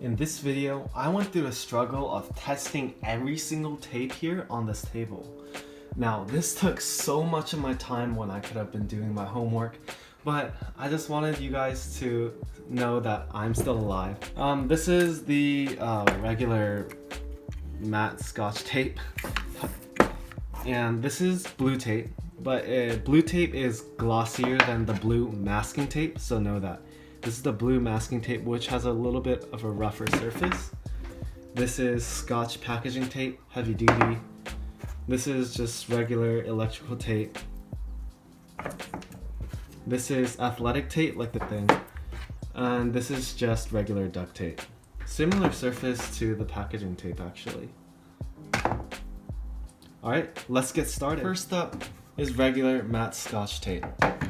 In this video, I went through the struggle of testing every single tape here on this table. Now, this took so much of my time when I could have been doing my homework, but I just wanted you guys to know that I'm still alive. This is the regular matte Scotch tape, and this is blue tape, but blue tape is glossier than the blue masking tape, so know that. This is the blue masking tape, which has a little bit of a rougher surface. This is Scotch packaging tape, heavy duty. This is just regular electrical tape. This is athletic tape, like the thing. And this is just regular duct tape. Similar surface to the packaging tape, actually. Alright, let's get started. First up is regular matte Scotch tape.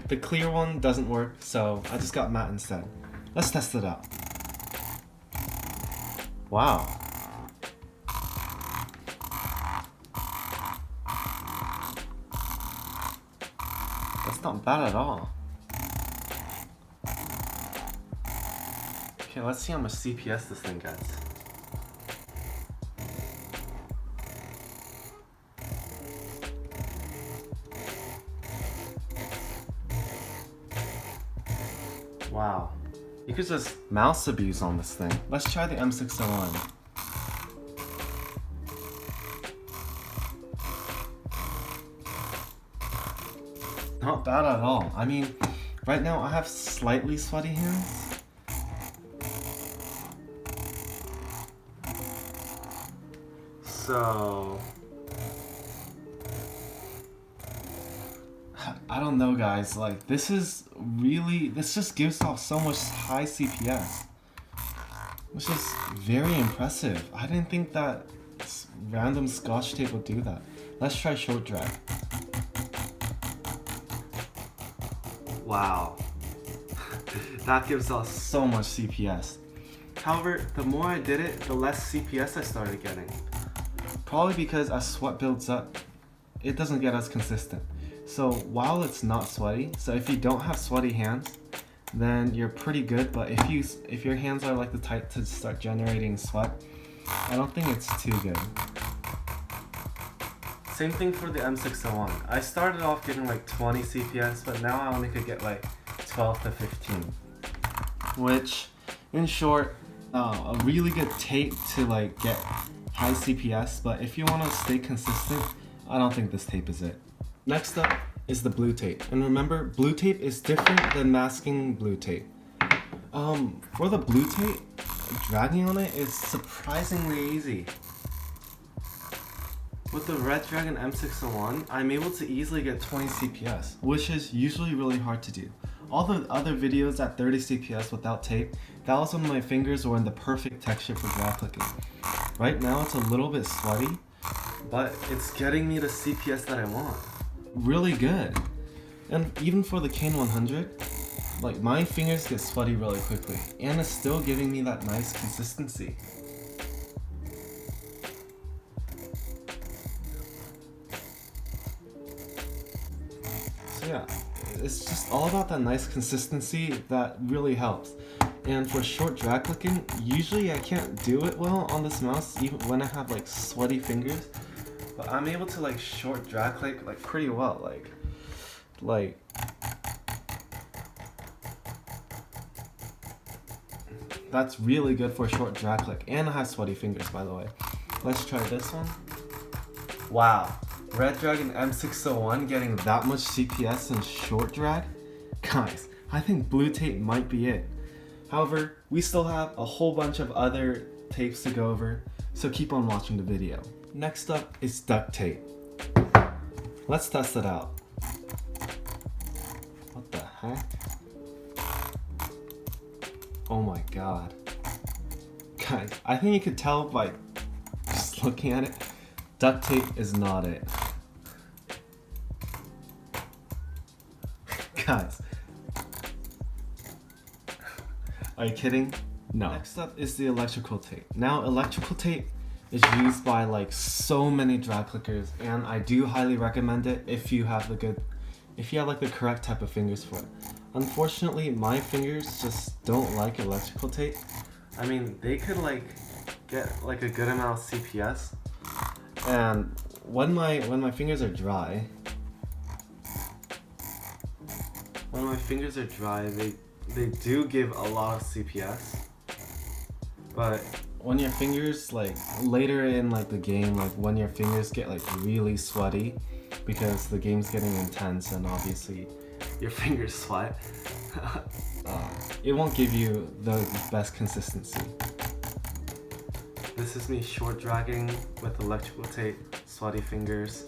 The clear one doesn't work, so I just got matte instead. Let's test it out. Wow. That's not bad at all. Okay, let's see how much CPS this thing gets. Wow. You could just mouse abuse on this thing. Let's try the M601. Not bad at all. I mean, right now I have slightly sweaty hands. So I don't know, guys, like this just gives off so much high CPS, which is very impressive. I didn't think that random Scotch tape would do that. Let's try short drag. Wow. That gives off so much CPS. However, the more I did it, the less CPS I started getting. Probably because as sweat builds up, it doesn't get as consistent. So while it's not sweaty, so if you don't have sweaty hands, then you're pretty good. But if your hands are like the type to start generating sweat, I don't think it's too good. Same thing for the M601. I started off getting like 20 CPS, but now I only could get like 12 to 15. Which, in short, a really good tape to like get high CPS, but if you want to stay consistent, I don't think this tape is it. Next up is the blue tape. And remember, blue tape is different than masking blue tape. For the blue tape, dragging on it is surprisingly easy. With the Red Dragon M601, I'm able to easily get 20 CPS, which is usually really hard to do. All the other videos at 30 CPS without tape, that was when my fingers were in the perfect texture for drag clicking. Right now it's a little bit sweaty, but it's getting me the CPS that I want. Really good. And even for the Kane 100, like my fingers get sweaty really quickly, and it's still giving me that nice consistency. So yeah, it's just all about that nice consistency that really helps. And for short drag clicking, usually I can't do it well on this mouse even when I have like sweaty fingers. But I'm able to like short drag click like pretty well, like that's really good for short drag click, and I have sweaty fingers, by the way. Let's try this one. Wow, Red Dragon M601 getting that much CPS in short drag? Guys, I think blue tape might be it. However, we still have a whole bunch of other tapes to go over, so keep on watching the video. Next up is duct tape. Let's test it out. What the heck? Oh my god. Guys, I think you could tell by just looking at it, duct tape is not it. Guys. Are you kidding? No. Next up is the electrical tape. Now, electrical tape is used by like so many drag clickers, and I do highly recommend it if you have like the correct type of fingers for it. Unfortunately, my fingers just don't like electrical tape. I mean, they could like get like a good amount of CPS. And when my fingers are dry, they do give a lot of CPS. But when your fingers, like later in like the game, like when your fingers get like really sweaty because the game's getting intense and obviously your fingers sweat, it won't give you the best consistency. This is me short dragging with electrical tape, sweaty fingers.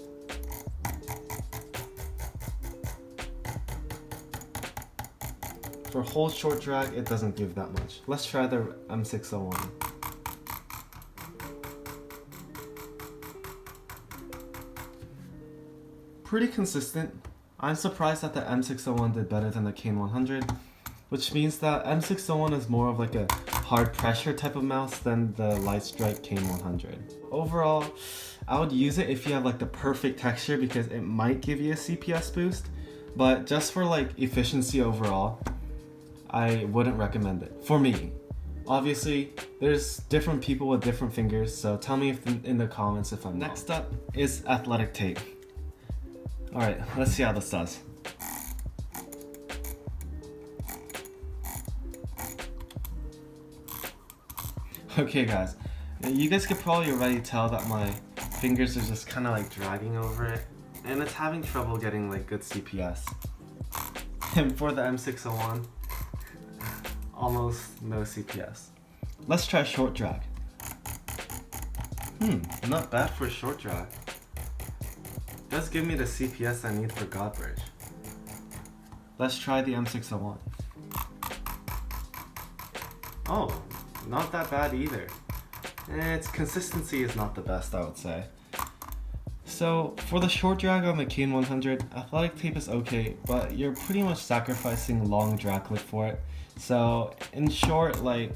For whole short drag, it doesn't give that much. Let's try the M601. Pretty consistent. I'm surprised that the M601 did better than the Kane 100, which means that M601 is more of like a hard pressure type of mouse than the Light Strike Kane 100. Overall, I would use it if you have like the perfect texture because it might give you a CPS boost, but just for like efficiency overall, I wouldn't recommend it. For me. Obviously, there's different people with different fingers, so tell me if in the comments if I'm wrong. Next up is athletic tape. Alright, let's see how this does. Okay guys, you guys could probably already tell that my fingers are just kind of like dragging over it, and it's having trouble getting like good CPS. And for the M601, almost no CPS. Let's try short drag. Not bad for a short drag. Does give me the CPS I need for Godbridge. Let's try the M601. Oh, not that bad either. Its consistency is not the best, I would say. So for the short drag on the Kane 100, athletic tape is okay, but you're pretty much sacrificing long drag click for it. So in short, like,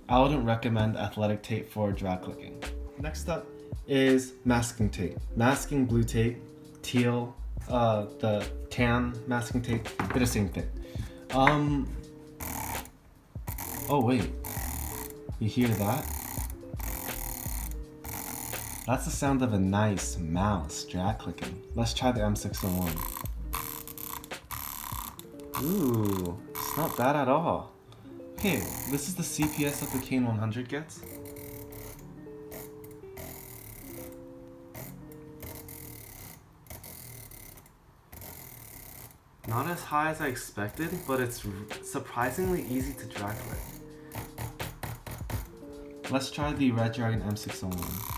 I wouldn't recommend athletic tape for drag clicking. Next up is masking tape. Masking blue tape, teal, the tan masking tape, they're the same thing. Oh wait, you hear that? That's the sound of a nice mouse drag clicking. Let's try the M601. Ooh, it's not bad at all. Okay, this is the CPS that the Kane 100 gets. Not as high as I expected, but it's surprisingly easy to drag click. Let's try the Red Dragon M601.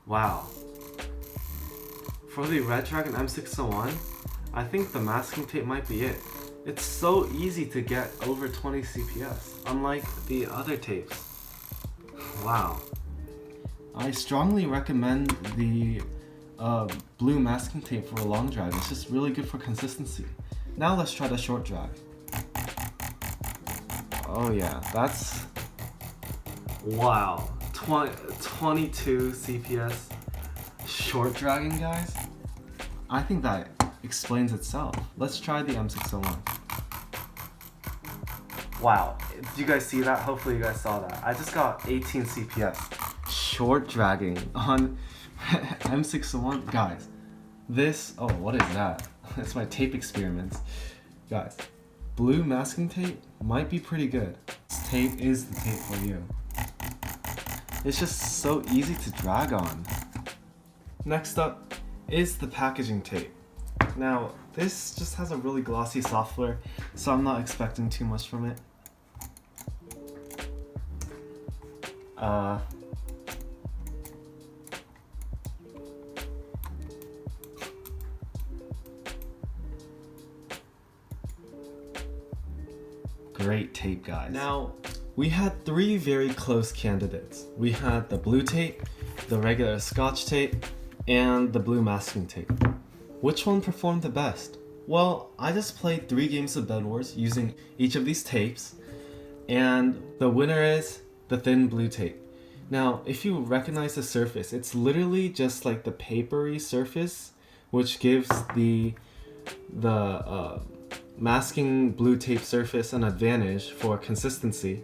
Wow. For the Red Dragon M601, I think the masking tape might be it. It's so easy to get over 20 CPS, unlike the other tapes. Wow. I strongly recommend the blue masking tape for a long drag. It's just really good for consistency. Now let's try the short drag. Oh yeah, that's... Wow. 22 CPS short dragging, guys? I think that explains itself. Let's try the M601. Wow, did you guys see that? Hopefully you guys saw that. I just got 18 CPS. Short dragging on M601. Guys, this, oh, what is that? It's my tape experiments. Guys, blue masking tape might be pretty good. This tape is the tape for you. It's just so easy to drag on. Next up is the packaging tape. Now, this just has a really glossy software, so I'm not expecting too much from it. Great tape, guys. Now, we had three very close candidates. We had the blue tape, the regular Scotch tape, and the blue masking tape. Which one performed the best? Well, I just played 3 games of Bed Wars using each of these tapes, and the winner is the thin blue tape. Now, if you recognize the surface, it's literally just like the papery surface, which gives the masking blue tape surface an advantage for consistency,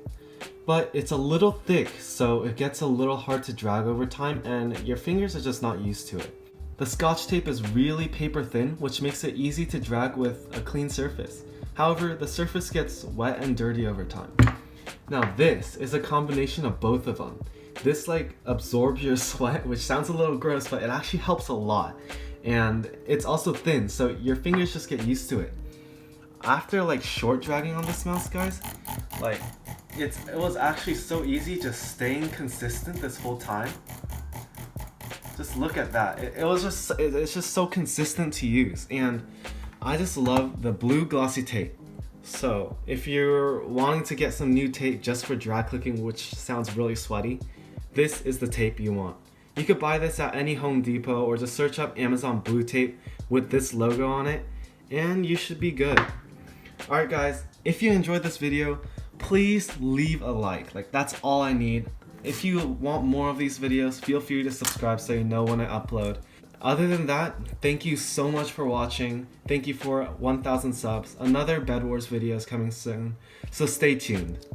but it's a little thick, so it gets a little hard to drag over time and your fingers are just not used to it. The Scotch tape is really paper thin, which makes it easy to drag with a clean surface. However, the surface gets wet and dirty over time. Now this is a combination of both of them. This absorbs your sweat, which sounds a little gross, but it actually helps a lot. And it's also thin, so your fingers just get used to it. After short dragging on this mouse, guys, it was actually so easy just staying consistent this whole time. Just look at that. It's just so consistent to use, and I just love the blue glossy tape. So if you're wanting to get some new tape just for drag clicking, which sounds really sweaty, this is the tape you want. You could buy this at any Home Depot or just search up Amazon blue tape with this logo on it and you should be good. Alright guys, if you enjoyed this video, please leave a like. That's all I need. If you want more of these videos, feel free to subscribe so you know when I upload. Other than that, thank you so much for watching. Thank you for 1,000 subs. Another Bed Wars video is coming soon, so stay tuned.